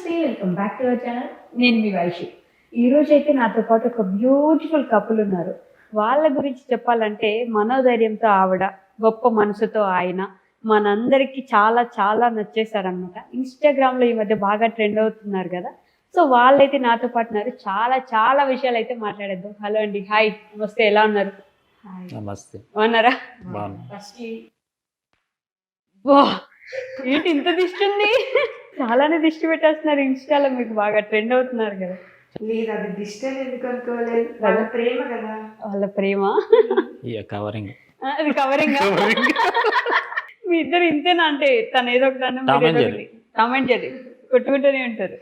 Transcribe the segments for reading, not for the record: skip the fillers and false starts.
నమస్తే, welcome back to our channel. నేను మీ వైషి. ఈరోజు అయితే నాతో పాటు ఒక బ్యూటిఫుల్ కపుల్ ఉన్నారు. వాళ్ళ గురించి చెప్పాలంటే మనోధైర్యంతో ఆవిడ, గొప్ప మనసుతో ఆయన మనందరికీ చాలా చాలా నచ్చేసారనమాట. ఇన్స్టాగ్రామ్లో ఈ మధ్య బాగా ట్రెండ్ అవుతున్నారు కదా. సో వాళ్ళైతే నాతో పాటు ఉన్నారు. చాలా చాలా విషయాలు అయితే మాట్లాడేద్దాం. హలో అండి, హాయ్, నమస్తే, ఎలా ఉన్నారు? నమస్తే. బాగున్నారా? బాగున్నా. ఫస్ట్ వా, ఏంటి ఇంత దిష్టి ఉంది? చాలానే దిష్టి పెట్టేస్తున్నారు ఇన్స్టాలో, మీకు బాగా ట్రెండ్ అవుతున్నారు కదా. లేదు, అది దిష్టి అని ఎందుకు అనుకోలేదు, వాళ్ళ ప్రేమ కదా. వాళ్ళ ప్రేమ కవరింగ్, అది కవరింగ్. మీ ఇద్దరు ఇంతేనా? అంటే తను ఏదో ఒకటి కామెంట్ చేయండి, కొట్టుకుంటూనే ఉంటారు.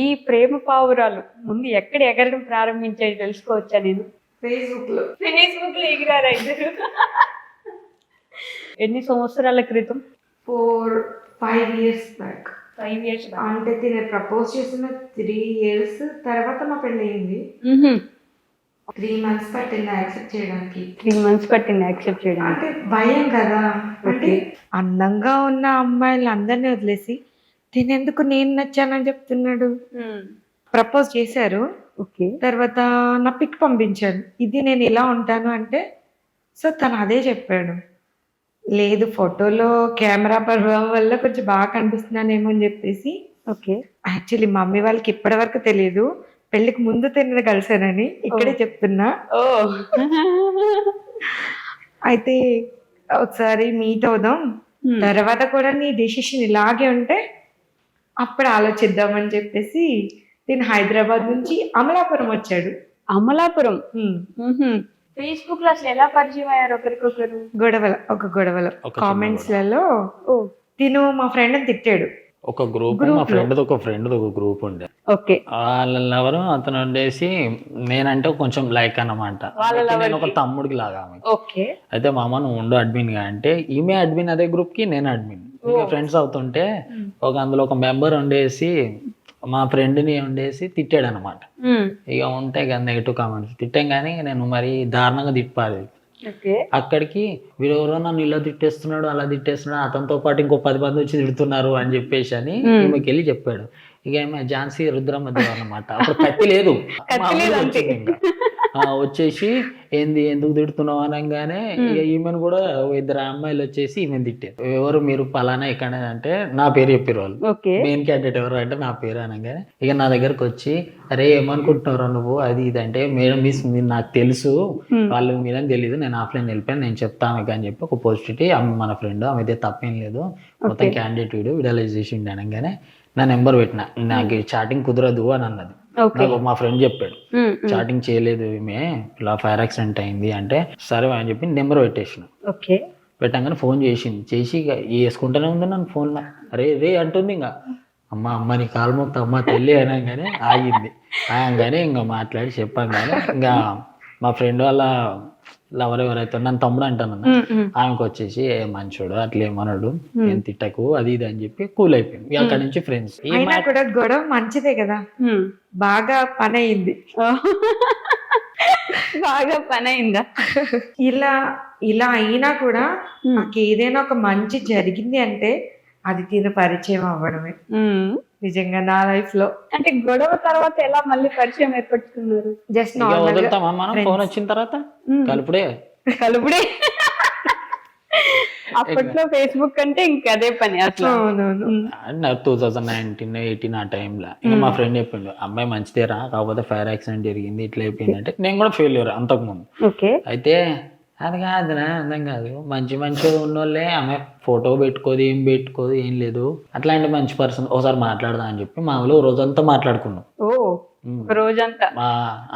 ఈ ప్రేమ పావురాలు ముందు ఎక్కడ ఎగరడం ప్రారంభించేది తెలుసుకోవచ్చా నేను? ఫేస్బుక్ లో ఎగిరారా ఇద్దరు? ఎన్ని సంవత్సరాల క్రితం? 4-5 years బ్యాక్. 5 years అంటే తినే ప్రపోజ్ చేసిన 3 years తర్వాత మా పెళ్ళి అయింది. 3 months పట్టింది యాక్సెప్ట్ చేయడానికి. 3 months పట్టింది యాక్సెప్ట్ చేయడానికి. అంటే భయం కదా. అంటే అందంగా ఉన్న అమ్మాయిలు అందరినీ వదిలేసి తినేందుకు నేను నచ్చానని చెప్తున్నాడు. ప్రపోజ్ చేశారు. ఓకే. తర్వాత నా పిక్ పంపించాను, ఇది నేను ఇలా ఉంటాను అంటే. సో తను అదే చెప్పాడు, లేదు ఫోటోలో కెమెరా ప్రభావం వల్ల కొంచెం బాగా కనిపిస్తున్నానేమో అని చెప్పేసి. ఓకే. యాక్చువల్లీ మమ్మీ వాళ్ళకి ఇప్పటి వరకు తెలియదు, పెళ్లికి ముందు తిన్నది కలిసానని ఇక్కడే చెప్తున్నా. ఓ అయితే ఒకసారి మీట్ అవుదాం, తర్వాత కూడా నీ డెసిషన్ ఇలాగే ఉంటే అప్పుడు ఆలోచిద్దామని చెప్పేసి నేను హైదరాబాద్ నుంచి అమలాపురం వచ్చాడు. అమలాపురం. ఫేస్బుక్ లో అసలు ఎలా పరిచయం అయ్యారు ఒకరికొకరు? గొడవలో కామెంట్స్లలో తిను మా ఫ్రెండ్ తిట్టాడు. ఒక గ్రూప్, మా ఫ్రెండ్ ఒక గ్రూప్ ఉండే. ఓకే. వాళ్ళెవరు అతను ఉండేసి నేనంటే కొంచెం లైక్ అన్నమాట. నేను ఒక తమ్ముడికి లాగా ఆమె. ఓకే. అయితే మామ నువ్వు ఉండు అడ్మిన్ గా అంటే, ఈమె అడ్మిన్ అదే గ్రూప్ కి, నేను అడ్మిన్. ఇంకా ఫ్రెండ్స్ అవుతుంటే అందులో ఒక మెంబర్ ఉండేసి మా ఫ్రెండ్ని ఉండేసి తిట్టాడు అనమాట. ఇక ఉంటాయి కదా నెగిటివ్ కామెంట్స్, తిట్టాం కానీ నేను మరి దారుణంగా తిప్పాలి. అక్కడికి వీరెవరో నన్ను ఇలా తిట్టేస్తున్నాడు, అలా తిట్టేస్తున్నాడు, అతనితో పాటు ఇంకో 10 మంది వచ్చి తిడుతున్నారు అని చెప్పేసి అని ఈమెకి వెళ్ళి చెప్పాడు. ఇక ఏమే ఝాన్సీ రుద్రమ్మ దేవ్ అన్నమాట. అప్పుడు కత్తి లేదు, వచ్చేసి ఏంది ఎందుకు తిడుతున్నావు అనగానే ఇక ఈమెను కూడా 2 అమ్మాయిలు వచ్చేసి ఈమెను తిట్టారు. ఎవరు మీరు పలానా ఎక్కడ అంటే నా పేరు చెప్పారు వాళ్ళు. మెయిన్ క్యాండిడేట్ ఎవరు అంటే నా పేరు అనగానే ఇక నా దగ్గరకు వచ్చి, అరే ఏమనుకుంటున్నారా నువ్వు అది ఇది అంటే, మేడం మిస్ మీరు నాకు తెలుసు, వాళ్ళు మీరని తెలీదు, నేను ఆఫ్లైన్ వెళ్ళిపోయాను, నేను చెప్తాను అని చెప్పి ఒక పోజిటివిటీ. ఆమె మన ఫ్రెండ్, ఆమె అయితే తప్పేం లేదు, మొత్తం క్యాండిడేట్ విడుదల చేసి అనగానే నా నెంబర్ పెట్టిన, నాకు చాటింగ్ కుదరదు అని అన్నది. నాకు మా ఫ్రెండ్ చెప్పాడు చాటింగ్ చేయలేదు ఈమె, ఇలా ఫైర్ యాక్సిడెంట్ అయింది అంటే సరే అని చెప్పి నెంబర్ పెట్టేసిన. పెట్టంగానే ఫోన్ చేసి ఇక వేసుకుంటూనే ఉంది నన్ను ఫోన్లో. రే అంటుంది. ఇంకా అమ్మ నీ కాలు మొత్త అమ్మ తల్లి అనగానే ఆగంగానే ఇంకా మాట్లాడి చెప్పంగానే ఇంకా మా ఫ్రెండ్ వాళ్ళ లవర్ ఎవరైతే నన్ను తమ్ముడు అంటాను ఆమెకు వచ్చేసి ఏ మంచోడు అట్లా ఏమన్నాడు, ఏం తిట్టకు అది ఇది అని చెప్పి కూల్ అయిపోయింది. అక్కడి నుంచి ఫ్రెండ్స్. కూడా గొడవ మంచిదే కదా, బాగా పని అయింది. బాగా పని అయిందా? ఇలా అయినా కూడా నాకు ఏదైనా ఒక మంచి జరిగింది అంటే అది తిన పరిచయం అవ్వడమే నిజంగా నా లైఫ్ లో. అంటే గొడవ తర్వాత ఎలా మళ్ళీ పరిచయం ఏర్పరచుకున్నారు? జస్ట్ వదులుతామా మనం ఫోన్ వచ్చిన తర్వాత? కలుపుడే అప్పట్లో ఫేస్బుక్ అంటే ఇంకా అదే పని అసలు. 2019-18 ఆ టైంలో ఇంకా మా ఫ్రెండ్ చెప్పిండు, అమ్మాయి మంచిదేరా, కాకపోతే ఫైర్ యాక్సిడెంట్ జరిగింది ఇట్లా అయిపోయింది అంటే. నేను కూడా ఫెయిల్యూర్ అంతకుముందు. అయితే అది కాదురా, అందం కాదు, మంచి ఉన్నోళ్ళే ఆమె ఫోటో పెట్టుకోదు, ఏం లేదు, అట్లాంటి మంచి పర్సన్ ఒకసారి మాట్లాడదా అని చెప్పి మా ఊళ్ళో రోజంతా మాట్లాడుకున్నాం. రోజంతా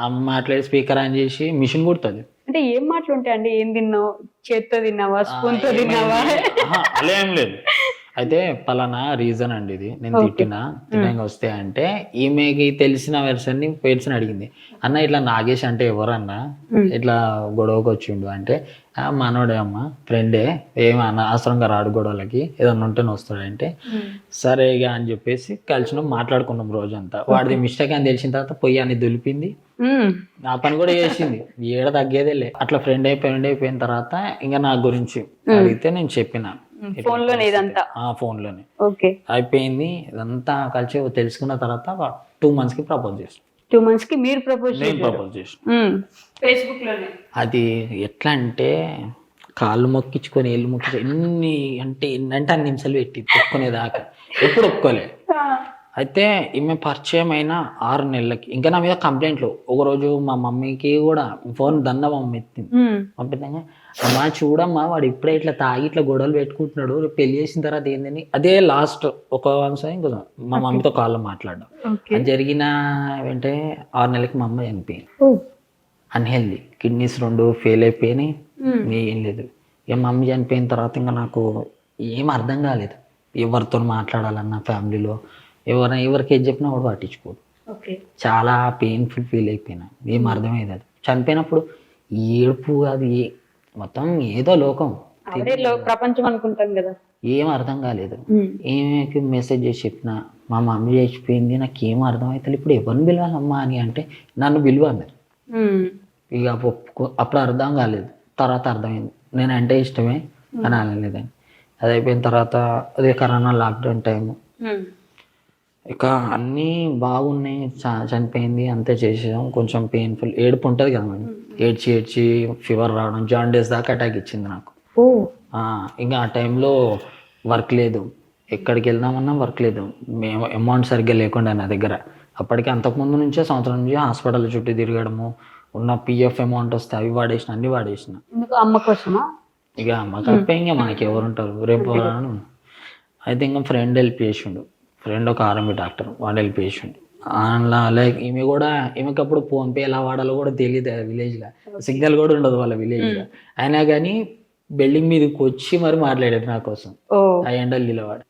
ఆమె మాట్లాడి స్పీకర్ ఆన్ చేసి మిషన్ కుడుతుంది. అంటే ఏం మాటలు ఉంటాయండి? ఏం తిన్నావు, చేత్తో తిన్నావా, స్పూన్ తో తిన్నావా? అలా ఏం లేదు. అయితే పలానా రీజన్ అండి ఇది, నేను తినంగా వస్తే అంటే ఈమెకి తెలిసిన పేర్సన్ అడిగింది, అన్న ఇట్లా నాగేష్ అంటే ఎవరన్నా ఇట్లా గొడవకి వచ్చిండు అంటే, మనోడే అమ్మ ఫ్రెండే, ఏమన్నా అవసరంగా రాడు గొడవలకి, ఏదన్నా ఉంటేనే వస్తాడంటే సరే ఇక అని చెప్పేసి కలిసినాం, మాట్లాడుకున్నాం రోజంతా. వాడిది మిస్టేక్ అని తెలిసిన తర్వాత పొయ్యి అని దులిపింది, నా పని కూడా చేసింది, ఏడ తగ్గేదేలే. అట్లా ఫ్రెండ్ అయిపోయిన తర్వాత ఇంకా నా గురించి అడిగితే నేను చెప్పిన, ఫోన్ లోనే ఇదంతా. ఫోన్లోనే ఓకే. అయిపోయింది. ఇదంతా కలిసి తెలుసుకున్న తర్వాత 2 months కి ప్రపోజ్ చేసాను. 2 months కి మీరు ప్రపోజ్ నేను చేశారు ప్రపోజ్ చేసాను. ఫేస్బుక్ లోనే. అది ఎట్లా అంటే కాళ్ళు మొక్కించుకొని ఏళ్ళు మొక్కించుకొని ఎన్ని అంటే అన్ని నిమిషాలు పెట్టి ఒప్పుకునేదాకా ఎప్పుడు ఒప్పుకోలే. అయితే ఈమె పరిచయం అయిన 6 నెలలకి ఇంకా నా మీద కంప్లైంట్లు. ఒకరోజు మా మమ్మీకి కూడా ఫోన్ మమ్మీ ఎత్తింది. పంపిద్దాం, అమ్మా చూడమ్మా వాడు ఇప్పుడే ఇట్లా తాగి ఇట్లా గొడవలు పెట్టుకుంటున్నాడు, రేపు పెళ్లి చేసిన తర్వాత ఏందని. అదే లాస్ట్ ఒక ఇంకో మా మమ్మీతో కాల్లో మాట్లాడడం. అది జరిగిన వెంటనే 6 నెలలకి మా అమ్మ చనిపోయింది. అన్హెల్దీ, కిడ్నీస్ 2 ఫెయిల్ అయిపోయినాయి. ఏం లేదు. ఇక మమ్మీ చనిపోయిన తర్వాత ఇంకా నాకు ఏం అర్థం కాలేదు. ఎవరితో మాట్లాడాలన్నా ఫ్యామిలీలో ఎవరికి ఏం చెప్పినా కూడా పట్టించుకోడు. చాలా పెయిన్ఫుల్ ఫీల్ అయిపోయినా. ఏం అర్థమయ్యేది అది. చనిపోయినప్పుడు ఏడుపు, అది మొత్తం ఏదో లోకం, ప్రపంచం అనుకుంటాం కదా. ఏం అర్థం కాలేదు. ఏమేకి మెసేజ్ చేసి చెప్పిన మా మమ్మీ చచ్చిపోయింది, నాకు ఏం అర్థం అవుతుంది, ఇప్పుడు ఎవరిని పిలవాలమ్మా అని అంటే నన్ను పిలువ అన్నారు. ఇక అప్పుడు అర్థం కాలేదు. తర్వాత అర్థమైంది నేనంటే ఇష్టమే అని అనలేదని. అది అయిపోయిన తర్వాత అదే కరోనా లాక్డౌన్ టైము. ఇక అన్నీ బాగున్నాయి. చనిపోయింది, అంతే చేసాం. కొంచెం పెయిన్ఫుల్ ఏడుపు ఉంటుంది కదా మేడం. ఏడ్చి ఫీవర్ రావడం, జాండీస్ దాకా అటాక్ ఇచ్చింది నాకు. ఇంకా ఆ టైంలో వర్క్ లేదు, ఎక్కడికి వెళ్దామన్నా వర్క్ లేదు. మేము అమౌంట్ సరిగ్గా లేకుండా నా దగ్గర. అప్పటికి అంతకుముందు నుంచే సంవత్సరం నుంచి హాస్పిటల్ చుట్టూ తిరగడము, ఉన్న పిఎఫ్ అమౌంట్ వస్తే అవి వాడేసిన, అన్ని వాడేసిన. అమ్మ కోసమా? ఇక అమ్మ కలిపే ఇంకా మనకి ఎవరు ఉంటారు రేపు. అయితే ఇంకా ఫ్రెండ్ హెల్ప్ చేసిండు. ఫ్రెండ్ ఒక ఆర్ఎంపీ డాక్టర్, వాడు హెల్ప్ చేసిండు. అలా లైక్ ఈమెకి అప్పుడు ఫోన్పే ఎలా వాడాలో కూడా తెలియదు విలేజ్లో. సిగ్నల్ కూడా ఉండదు వాళ్ళ విలేజ్లో. అయినా కానీ బిల్డింగ్ మీదకి వచ్చి మరి మాట్లాడారు నా కోసం. ఆ ఎండలు నిలవాడు.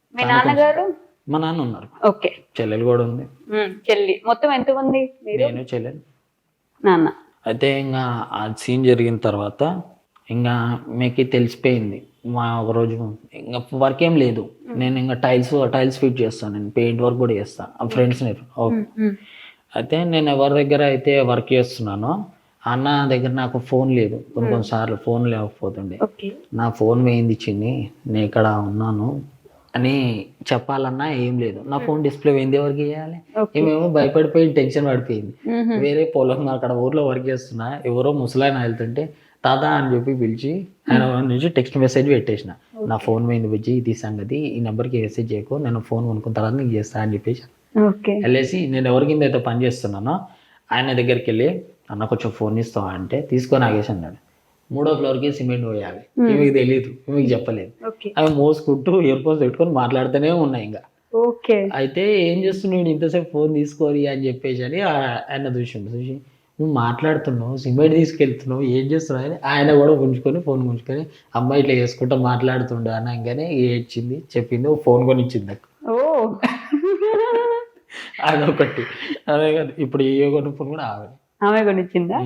మా నాన్న ఉన్నారు, చెల్లెలు కూడా ఉంది. చెల్లి మొత్తం ఎంతమంది? నేను, చెల్లెలు, నాన్న. అయితే ఇంకా ఆ సీన్ జరిగిన తర్వాత ఇంకా మీకు తెలిసిపోయింది. ఒకరోజు ఇంకా వర్క్ ఏం లేదు. నేను ఇంకా టైల్స్ ఫిట్ చేస్తాను, నేను పెయింట్ వర్క్ కూడా చేస్తాను. ఆ ఫ్రెండ్స్ అయితే నేను ఎవరి దగ్గర అయితే వర్క్ చేస్తున్నానో అన్న దగ్గర నాకు ఫోన్ లేదు. కొన్నిసార్లు ఫోన్ లేకపోతుండే. నా ఫోన్ వేయింది ఇచ్చింది, నేను ఇక్కడ ఉన్నాను అని చెప్పాలన్నా ఏం లేదు. నా ఫోన్ డిస్ప్లే పోయింది, ఎవరికి చేయాలి? ఏమేమో భయపడిపోయి టెన్షన్ పడిపోయింది. వేరే పొలం అక్కడ ఊర్లో వర్క్ చేస్తున్నా, ఎవరో ముసలాయన వెళ్తుంటే తాత అని చెప్పి పిలిచి ఆయన నుంచి టెక్స్ట్ మెసేజ్ పెట్టేసిన, నా ఫోన్ పోయింది బుజ్జి, ఇది సంగతి, ఈ నెంబర్కి మెసేజ్ చేయకు, నేను ఫోన్ కొనుక్కున్న తర్వాత నీకు చేస్తా అని చెప్పేసి వెళ్ళేసి నేను ఎవరి కింద అయితే పని చేస్తున్నానో ఆయన దగ్గరికి వెళ్ళి అన్న కొంచెం ఫోన్ ఇస్తావా అంటే తీసుకొని ఆగేసి అన్నాడు. 3వ ఫ్లోర్కి సిమెంట్ పోయాలి. మీకు తెలియదు, మీకు చెప్పలేదు. అవి మోసుకుంటూ ఇయర్ ఫోన్స్ పెట్టుకొని మాట్లాడుతూనే ఉన్నాయి. ఇంకా అయితే ఏం చేస్తున్నాడు ఇంతసేపు ఫోన్ తీసుకోరి అని చెప్పేసి అని ఆయన చూసి నువ్వు మాట్లాడుతున్నావు, సిమెంట్ తీసుకెళ్తున్నావు, ఏం చేస్తున్నావు అని ఆయన కూడా ఫోన్ ఉంచుకొని అమ్మాయి ఇట్లా చేసుకుంటూ మాట్లాడుతుండే అనగానే ఏడ్చింది, చెప్పింది, ఫోన్ కొని ఇచ్చింది నాకు. అదొకటి. అదే కాదు ఇప్పుడు ఏ కొనుక్కొని కూడా ఆమె కొనిచ్చిందా?